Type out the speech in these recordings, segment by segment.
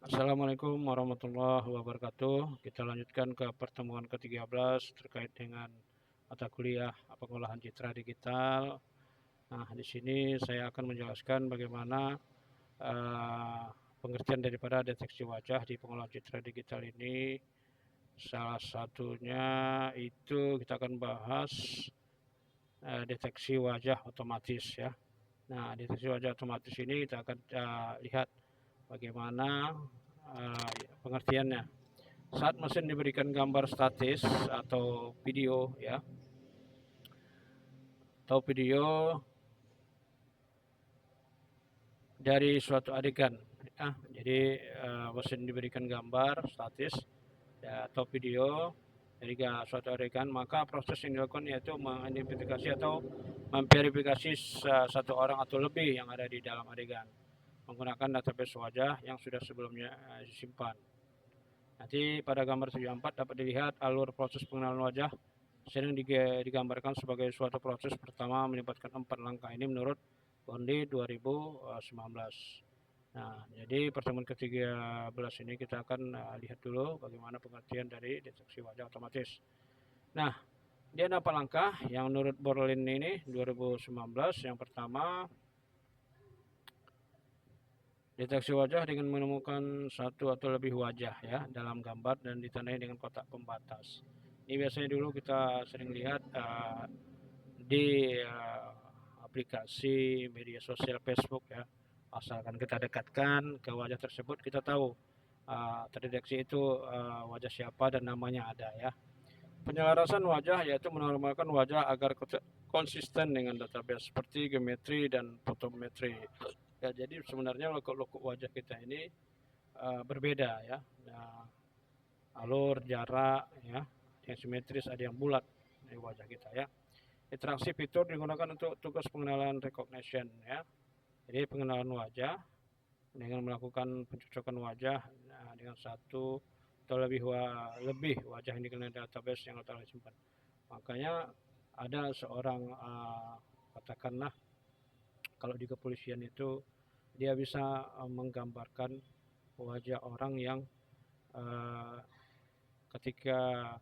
Assalamualaikum warahmatullahi wabarakatuh. Kita lanjutkan ke pertemuan ke-13 terkait dengan mata kuliah pengolahan citra digital. Nah, di sini saya akan menjelaskan bagaimana uh, pengertian daripada deteksi wajah di pengolahan citra digital ini. Salah satunya itu kita akan bahas deteksi wajah otomatis ya. Nah, deteksi wajah otomatis ini kita akan lihat bagaimana pengertiannya. Saat mesin diberikan gambar statis atau video ya, atau video dari suatu adegan ya. Jadi mesin diberikan gambar statis ya, atau video dari suatu adegan, maka proses yang dilakukan yaitu mengidentifikasi atau memverifikasi satu orang atau lebih yang ada di dalam adegan menggunakan database wajah yang sudah sebelumnya disimpan. Nanti pada gambar 74 dapat dilihat alur proses pengenalan wajah sering digambarkan sebagai suatu proses pertama melibatkan 4 langkah ini menurut Bondi 2019. Nah, jadi pertemuan ke-13 ini kita akan lihat dulu bagaimana pengertian dari deteksi wajah otomatis. Nah, dia ada 4 langkah yang menurut Borlin ini 2019. Yang pertama, deteksi wajah dengan menemukan satu atau lebih wajah ya dalam gambar dan ditandai dengan kotak pembatas. Ini biasanya dulu kita sering lihat di aplikasi media sosial Facebook ya. Asalkan kita dekatkan ke wajah tersebut, kita tahu terdeteksi itu wajah siapa dan namanya ada ya. Penyelarasan wajah yaitu menormalkan wajah agar konsisten dengan database seperti geometri dan fotometri. Ya, jadi sebenarnya lekuk-lekuk wajah kita ini berbeda ya. Nah, alur, jarak, ya, yang simetris, ada yang bulat di wajah kita ya. Interaksi fitur digunakan untuk tugas pengenalan recognition ya. Jadi pengenalan wajah dengan melakukan pencocokan wajah dengan satu atau lebih wajah yang dikenal database yang telah disimpan. Makanya ada seorang katakanlah kalau di kepolisian itu dia bisa menggambarkan wajah orang yang ketika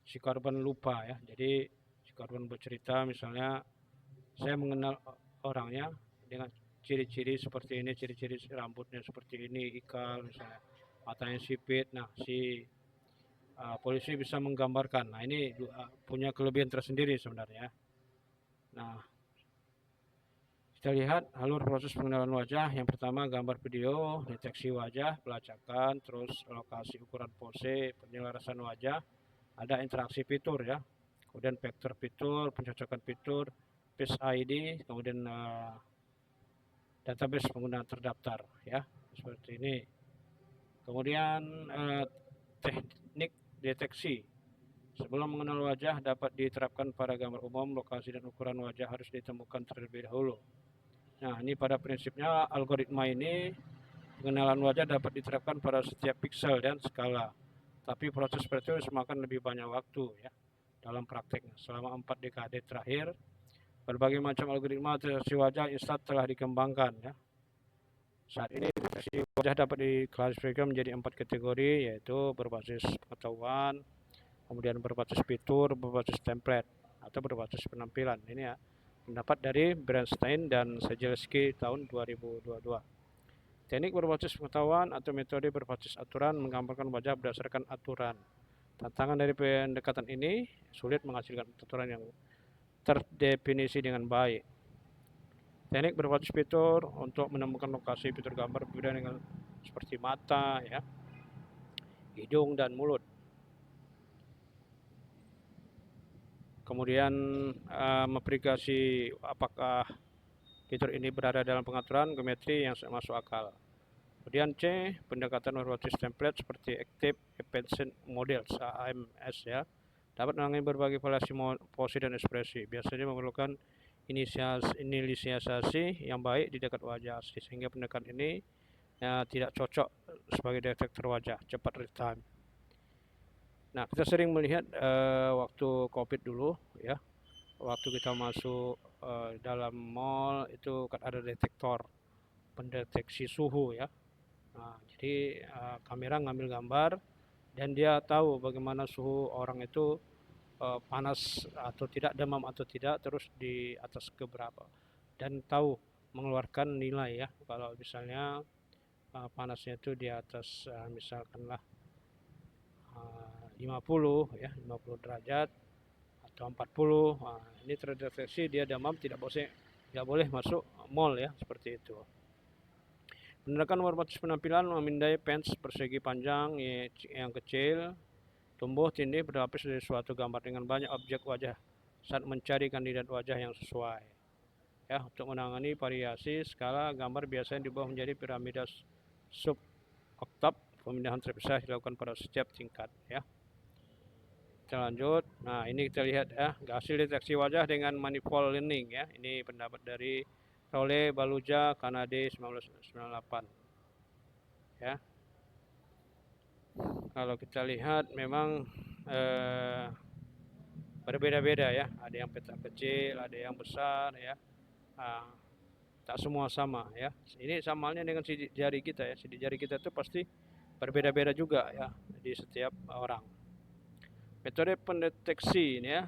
si korban lupa ya. Jadi si korban bercerita misalnya saya mengenal orangnya dengan ciri-ciri seperti ini, ciri-ciri rambutnya seperti ini, ikal misalnya, matanya sipit. Nah, si polisi bisa menggambarkan. Nah, ini punya kelebihan tersendiri sebenarnya. Nah, kita lihat alur proses pengenalan wajah. Yang pertama gambar video, deteksi wajah, pelacakan, terus lokasi ukuran pose, penyelarasan wajah, ada interaksi fitur ya, kemudian vektor fitur, pencocokan fitur, face ID, kemudian database pengguna terdaftar ya, seperti ini. Kemudian teknik deteksi. Sebelum mengenal wajah dapat diterapkan pada gambar umum, lokasi dan ukuran wajah harus ditemukan terlebih dahulu. Nah, ini pada prinsipnya algoritma ini pengenalan wajah dapat diterapkan pada setiap pixel dan skala. Tapi proses seperti itu semakin lebih banyak waktu ya dalam prakteknya. Selama 4 dekade terakhir, berbagai macam algoritma deteksi wajah instan telah dikembangkan ya. Saat ini deteksi wajah dapat diklasifikasikan menjadi 4 kategori, yaitu berbasis pengetahuan, kemudian berbasis fitur, berbasis template, atau berbasis penampilan. Ini ya pendapat dari Bernstein dan Sejelski tahun 2022. Teknik berbasis pengetahuan atau metode berbasis aturan menggambarkan wajah berdasarkan aturan. Tantangan dari pendekatan ini sulit menghasilkan aturan yang terdefinisi dengan baik. Teknik berbasis fitur untuk menemukan lokasi fitur gambar berbeda dengan seperti mata, ya, hidung dan mulut. Kemudian memverifikasi apakah fitur ini berada dalam pengaturan geometri yang masuk akal. Kemudian C, pendekatan berbasis template seperti Active Appended Models AMS ya, dapat menangani berbagai variasi pose dan ekspresi. Biasanya memerlukan inisialisasi yang baik di dekat wajah asli, sehingga pendekatan ini tidak cocok sebagai detektor wajah cepat real time. Nah, kita sering melihat waktu COVID dulu ya, waktu kita masuk dalam mall itu kan ada detektor pendeteksi suhu ya. Nah, Jadi kamera ngambil gambar dan dia tahu bagaimana suhu orang itu panas atau tidak, demam atau tidak, terus di atas keberapa, dan tahu mengeluarkan nilai ya. Kalau misalnya panasnya itu di atas misalkanlah 50 ya, 50 derajat atau 40, ini terdeteksi dia demam, tidak boleh masuk mall ya, seperti itu. Penindakan berbasis penampilan memindai pants persegi panjang yang kecil, tumbuh tindih berlapis dari suatu gambar dengan banyak objek wajah saat mencari kandidat wajah yang sesuai. Ya, untuk menangani variasi skala gambar biasanya diubah menjadi piramida sub oktav. Pemindahan terpisah dilakukan pada setiap tingkat ya. Kita lanjut. Nah, ini kita lihat ya, hasil deteksi wajah dengan manifold learning ya. Ini pendapat dari Rowley Baluja Kanade 1998 ya. Kalau kita lihat memang berbeda-beda ya, ada yang petak kecil, ada yang besar ya. Tak semua sama ya. Ini samanya dengan sidik jari kita ya. Sidik jari kita itu pasti berbeda-beda juga ya di setiap orang. Metode pendeteksi ini ya,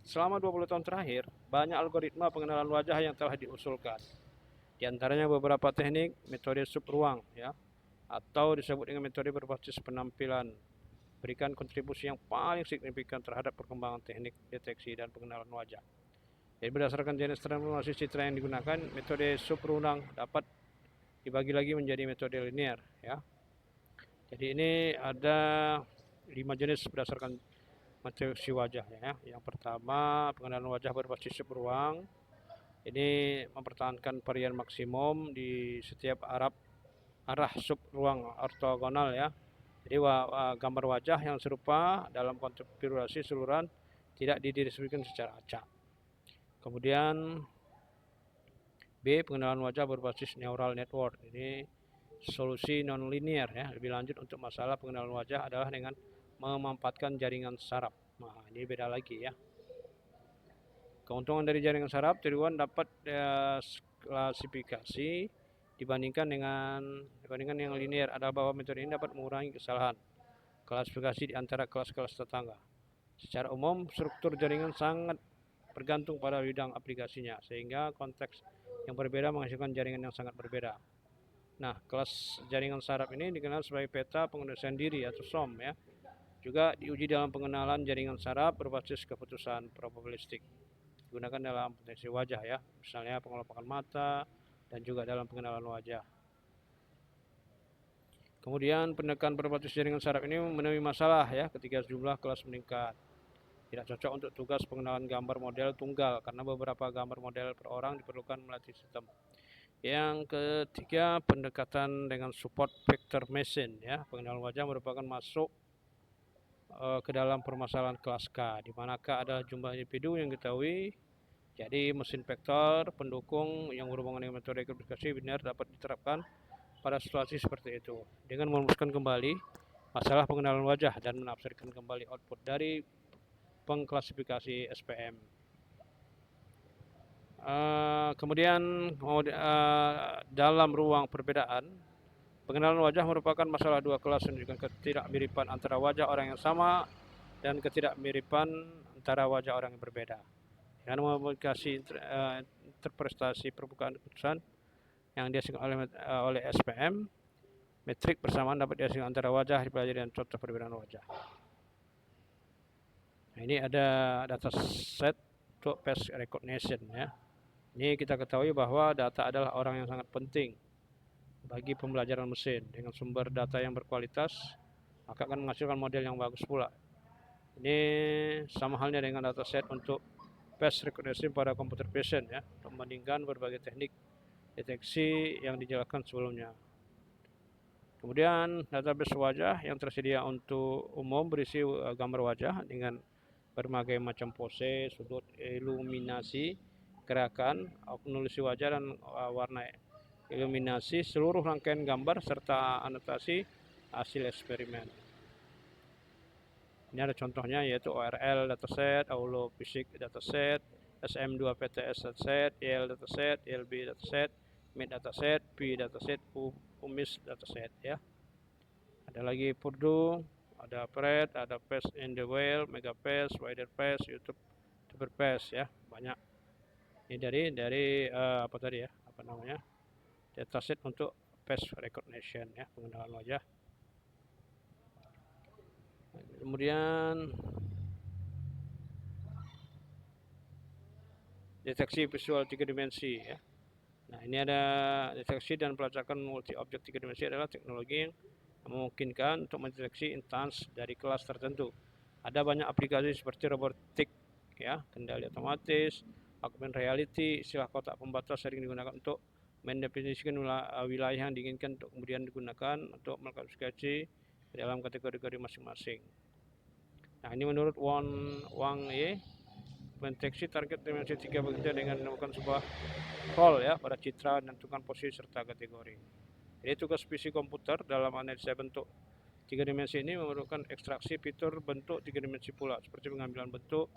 selama 20 tahun terakhir banyak algoritma pengenalan wajah yang telah diusulkan. Di antaranya beberapa teknik metode sub ruang ya, atau disebut dengan metode berbasis penampilan, berikan kontribusi yang paling signifikan terhadap perkembangan teknik deteksi dan pengenalan wajah. Jadi berdasarkan jenis transformasi citra yang digunakan, metode sub ruang dapat dibagi lagi menjadi metode linear ya. Jadi ini ada 5 jenis berdasarkan deteksi wajah ya. Yang pertama, pengenalan wajah berbasis sub ruang. Ini mempertahankan varian maksimum di setiap arah sub ruang ortogonal ya. Jadi gambar wajah yang serupa dalam konfigurasi seluruhan tidak didistribusikan secara acak. Kemudian B, pengenalan wajah berbasis neural network. Ini solusi non-linear ya. Lebih lanjut untuk masalah pengenalan wajah adalah dengan memanfaatkan jaringan saraf. Nah, ini beda lagi ya. Keuntungan dari jaringan saraf, tiruan dapat klasifikasi dibandingkan yang linear adalah bahwa metode ini dapat mengurangi kesalahan klasifikasi di antara kelas-kelas tetangga. Secara umum, struktur jaringan sangat bergantung pada bidang aplikasinya, sehingga konteks yang berbeda menghasilkan jaringan yang sangat berbeda. Nah, kelas jaringan saraf ini dikenal sebagai peta pengendalian diri atau SOM ya. Juga diuji dalam pengenalan jaringan saraf berbasis keputusan probabilistik. Digunakan dalam deteksi wajah ya, misalnya pengelompokan mata dan juga dalam pengenalan wajah. Kemudian pendekatan berbasis jaringan saraf ini menemui masalah ya ketika jumlah kelas meningkat. Tidak cocok untuk tugas pengenalan gambar model tunggal karena beberapa gambar model per orang diperlukan melatih sistem. Yang ketiga, pendekatan dengan support vector machine ya. Pengenalan wajah merupakan masuk ke dalam permasalahan kelas K, di mana K adalah jumlah individu yang diketahui. Jadi mesin vektor pendukung yang berhubungan dengan metode klasifikasi biner dapat diterapkan pada situasi seperti itu dengan merumuskan kembali masalah pengenalan wajah dan menafsirkan kembali output dari pengklasifikasi SPM. Kemudian dalam ruang perbedaan, pengenalan wajah merupakan masalah dua kelas yang menunjukkan ketidakmiripan antara wajah orang yang sama dan ketidakmiripan antara wajah orang yang berbeda. Dengan memodifikasi interpretasi permukaan keputusan yang dihasilkan oleh SPM, metrik persamaan dapat dihasilkan antara wajah dipelajari dan contoh perbedaan wajah. Nah, ini ada dataset untuk face recognition ya. Ini kita ketahui bahwa data adalah orang yang sangat penting bagi pembelajaran mesin. Dengan sumber data yang berkualitas, maka akan menghasilkan model yang bagus pula. Ini sama halnya dengan dataset untuk face recognition pada computer vision ya, membandingkan berbagai teknik deteksi yang dijelaskan sebelumnya. Kemudian database wajah yang tersedia untuk umum berisi gambar wajah dengan berbagai macam pose, sudut, iluminasi, gerakan, penulis wajah dan warna iluminasi, seluruh rangkaian gambar serta anotasi hasil eksperimen. Ini ada contohnya yaitu ORL dataset, Aulo Fisik dataset, SM2PTS dataset, YL dataset, YLB dataset, MIT dataset, P dataset, UMIS dataset ya. Ada lagi Purdue, ada Pred, ada Pest in the Whale, Megapest, Widerpest, YouTube Tuberpest ya, banyak. Ini dari apa tadi ya? Apa namanya? Dataset untuk face recognition ya, pengenalan wajah. Kemudian deteksi visual 3 dimensi ya. Nah, ini ada deteksi dan pelacakan multi objek 3 dimensi adalah teknologi yang memungkinkan untuk mendeteksi instansi dari kelas tertentu. Ada banyak aplikasi seperti robotik ya, kendali otomatis, augmented reality, istilah kotak pembatas sering digunakan untuk mendefinisikan wilayah yang diinginkan untuk kemudian digunakan untuk mengklasifikasi dalam kategori masing-masing. Nah, ini menurut Wang Ye, mendeteksi target dimensi 3 bekerja dengan menemukan sebuah role ya pada citra dan menentukan posisi serta kategori. Jadi tugas PC komputer dalam analisa bentuk 3 dimensi ini memerlukan ekstraksi fitur bentuk 3 dimensi pula, seperti pengambilan bentuk,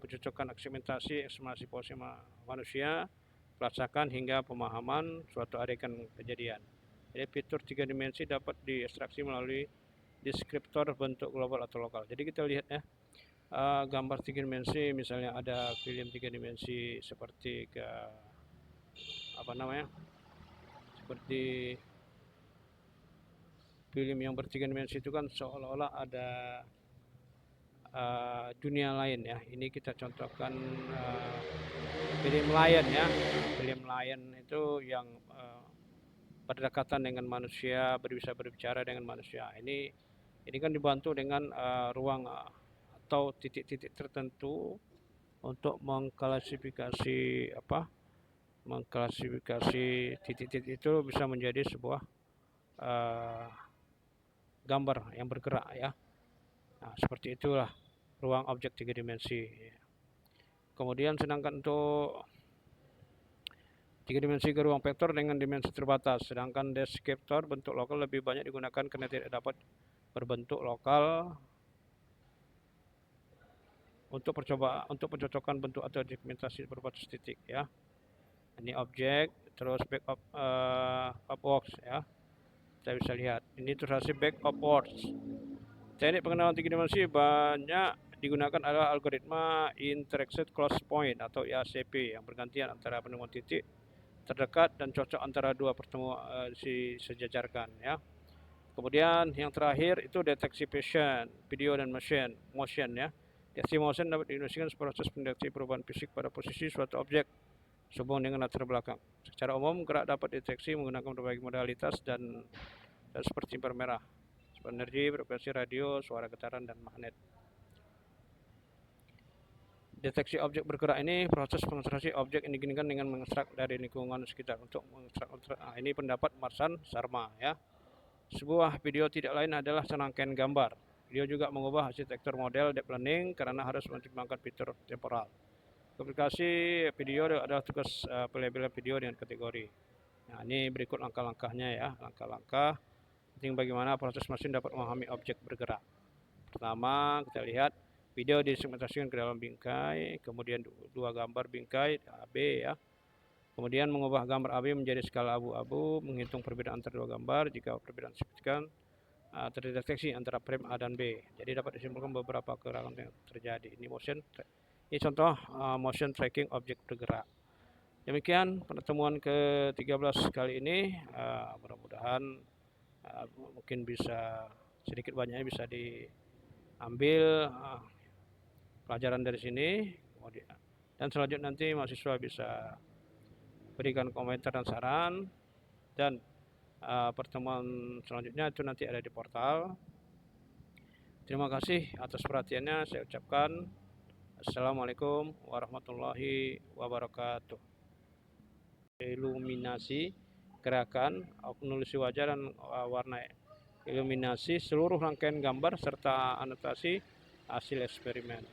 pencocokan segmentasi, estimasi posisi manusia, pelacakan hingga pemahaman suatu adegan kejadian. Jadi fitur 3 dimensi dapat diekstraksi melalui deskriptor bentuk global atau lokal. Jadi kita lihat ya, gambar 3 dimensi, misalnya ada film 3 dimensi seperti apa namanya, seperti film yang bertiga dimensi itu kan seolah-olah ada dunia lain ya. Ini kita contohkan film Lion ya. Film Lion itu yang berdekatan dengan manusia, bisa berbicara dengan manusia. Ini kan dibantu dengan ruang atau titik-titik tertentu untuk mengklasifikasi titik-titik itu bisa menjadi sebuah gambar yang bergerak ya. Nah, seperti itulah ruang objek 3 dimensi. Kemudian sedangkan untuk 3 dimensi ke ruang vektor dengan dimensi terbatas, sedangkan deskriptor bentuk lokal lebih banyak digunakan karena tidak dapat berbentuk lokal untuk pencocokan bentuk atau segmentasi berbasis titik ya. Ini objek, terus back of works ya. Kita bisa lihat ini terus back of works. Teknik pengenalan 3 dimensi banyak digunakan adalah algoritma Intersect Close Point atau IACP yang bergantian antara penemuan titik terdekat dan cocok antara dua pertemuan disejajarkan ya. Kemudian yang terakhir itu deteksi video dan motion ya. Deteksi motion dapat diinduksikan proses pendeteksi perubahan fisik pada posisi suatu objek sehubungan dengan latar belakang. Secara umum gerak dapat dideteksi menggunakan berbagai modalitas dan seperti inframerah, energi, frekuensi radio, suara getaran dan magnet. Deteksi objek bergerak ini proses pengekstraksi objek yang diinginkan dengan mengekstrak dari lingkungan sekitar untuk mengekstrak. Ini pendapat Marsan Sharma ya. Sebuah video tidak lain adalah serangkaian gambar. Video juga mengubah arsitektur model deep learning karena harus mempertimbangkan fitur temporal. Aplikasi video adalah tugas pelabelan video dengan kategori. Nah, ini berikut langkah-langkahnya ya. Langkah-langkah penting bagaimana proses mesin dapat memahami objek bergerak. Pertama, kita lihat video disegmentasikan ke dalam bingkai, kemudian dua gambar bingkai AB ya. Kemudian mengubah gambar AB menjadi skala abu-abu, menghitung perbedaan antara dua gambar. Jika perbedaan signifikan terdeteksi antara frame A dan B. Jadi dapat disimpulkan beberapa kekurangan yang terjadi. Ini contoh motion tracking objek bergerak. Demikian pertemuan ke-13 kali ini. Mudah-mudahan mungkin bisa sedikit banyaknya bisa diambil pelajaran dari sini, dan selanjutnya nanti mahasiswa bisa berikan komentar dan saran, dan pertemuan selanjutnya itu nanti ada di portal. Terima kasih atas perhatiannya. Saya ucapkan Assalamualaikum warahmatullahi wabarakatuh. Iluminasi gerakan, penulis wajah dan warna iluminasi seluruh rangkaian gambar serta anotasi hasil eksperimen.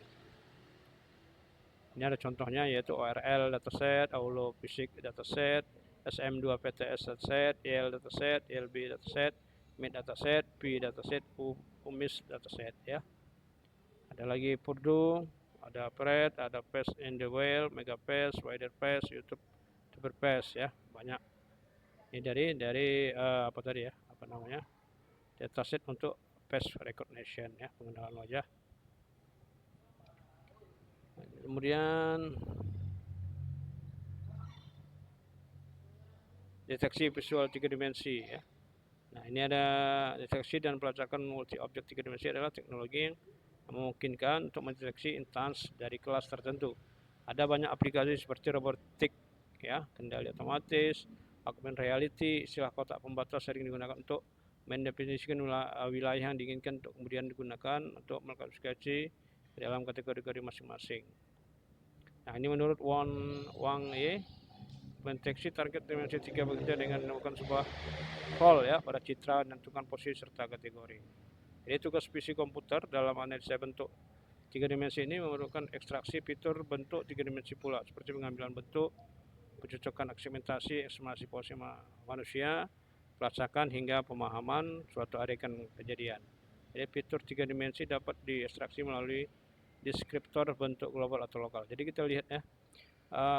Ini ada contohnya yaitu ORL dataset, Aulo Fisik dataset, SM2 PTS dataset, IL dataset, ILB dataset, MIT dataset, P dataset, UMIS dataset ya. Ada lagi Purdue, ada Pred, ada Pest in the Whale, Megapest, Widerpest, YouTube Tuberpest ya, banyak. Ini dari apa tadi ya? Apa namanya? Dataset untuk face recognition ya, pengenalan wajah. Kemudian deteksi visual 3 dimensi ya. Nah, ini ada deteksi dan pelacakan multi objek 3 dimensi adalah teknologi yang memungkinkan untuk mendeteksi instance dari kelas tertentu. Ada banyak aplikasi seperti robotik ya, kendali otomatis, augmented reality, istilah kotak pembatas sering digunakan untuk mendefinisikan wilayah yang diinginkan untuk kemudian digunakan untuk mengklasifikasi dalam kategori masing-masing. Nah, ini menurut Wang Ye, mendeteksi target dimensi 3 bekerja dengan menemukan sebuah role ya pada citra, menentukan posisi serta kategori. Jadi tugas PC komputer dalam analisa bentuk 3 dimensi ini memerlukan ekstraksi fitur bentuk 3 dimensi pula, seperti pengambilan bentuk, pencocokan segmentasi, estimasi posisi manusia, pelacakan hingga pemahaman suatu adegan kejadian. Jadi fitur 3 dimensi dapat diekstraksi melalui deskriptor bentuk global atau lokal. Jadi kita lihat ya,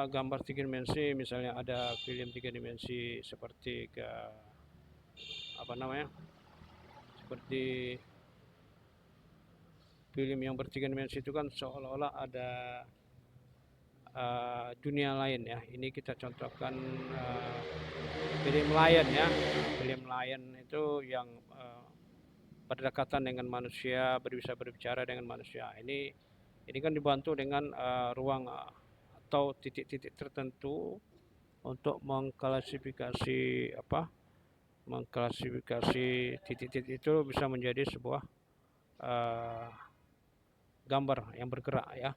gambar 3 dimensi, misalnya ada film 3 dimensi seperti apa namanya, seperti film yang bertiga dimensi itu kan seolah-olah ada dunia lain ya. Ini kita contohkan film Lion ya. Film Lion itu yang berdekatan dengan manusia, bisa berbicara dengan manusia. Ini kan dibantu dengan ruang atau titik-titik tertentu untuk mengklasifikasi titik-titik itu bisa menjadi sebuah gambar yang bergerak ya.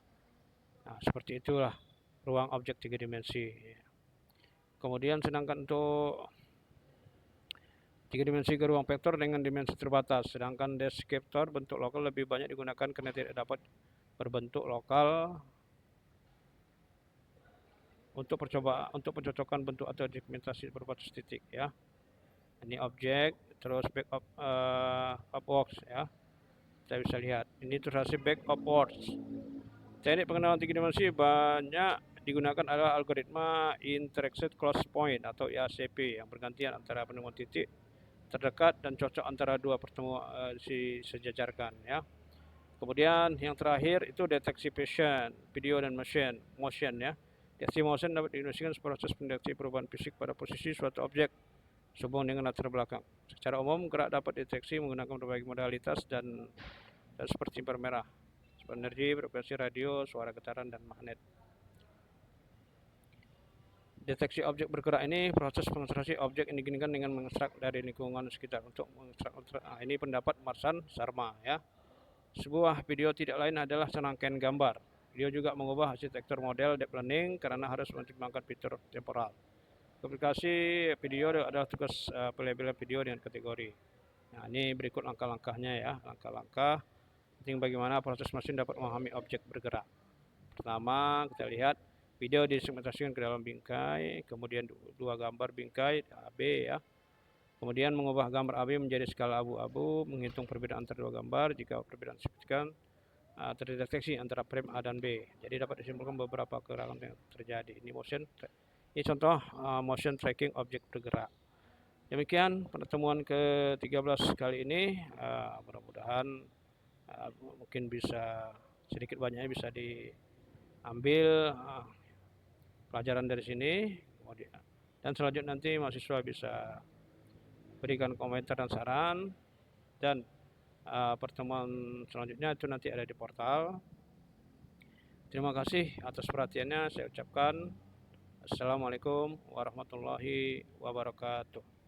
Nah, seperti itulah ruang objek 3 dimensi. Kemudian sedangkan untuk 3 dimensi ke ruang vektor dengan dimensi terbatas, sedangkan deskriptor bentuk lokal lebih banyak digunakan karena tidak dapat berbentuk lokal untuk pencocokan bentuk atau segmentasi berbasis titik ya. Ini objek, terus back upwards ya. Kita bisa lihat ini terasi back upwards. Teknik pengenalan 3 dimensi banyak digunakan adalah algoritma Intersect Close Point atau IACP yang bergantian antara penemuan titik terdekat dan cocok antara dua pertemuan disejajarkan ya. Kemudian yang terakhir itu deteksi vision, video dan motion ya. Deteksi motion dapat diinduksikan proses pendeteksi perubahan fisik pada posisi suatu objek sehubung dengan latar belakang. Secara umum gerak dapat dideteksi menggunakan berbagai modalitas dan seperti inframerah, energi, frekuensi radio, suara getaran, dan magnet. Deteksi objek bergerak ini proses pengekstraksi objek yang diinginkan dengan mengekstrak dari lingkungan sekitar untuk mengekstrak. Ini pendapat Marsan Sharma ya. Sebuah video tidak lain adalah serangkaian gambar. Video juga mengubah arsitektur model deep learning karena harus mempertimbangkan fitur temporal. Aplikasi video adalah tugas pelabelan video dengan kategori. Nah, ini berikut langkah-langkahnya ya. Langkah-langkah penting bagaimana proses mesin dapat memahami objek bergerak. Pertama, kita lihat video disegmentasikan ke dalam bingkai, kemudian dua gambar bingkai AB ya. Kemudian mengubah gambar AB menjadi skala abu-abu, menghitung perbedaan antara dua gambar. Jika perbedaan signifikan terdeteksi antara frame A dan B. Jadi dapat disimpulkan beberapa kekurangan yang terjadi. Ini contoh motion tracking objek bergerak. Demikian pertemuan ke-13 kali ini. Mudah-mudahan mungkin bisa sedikit banyaknya bisa diambil pelajaran dari sini. Dan selanjutnya nanti mahasiswa bisa berikan komentar dan saran, dan pertemuan selanjutnya itu nanti ada di portal. Terima kasih atas perhatiannya. Saya ucapkan Assalamualaikum warahmatullahi wabarakatuh.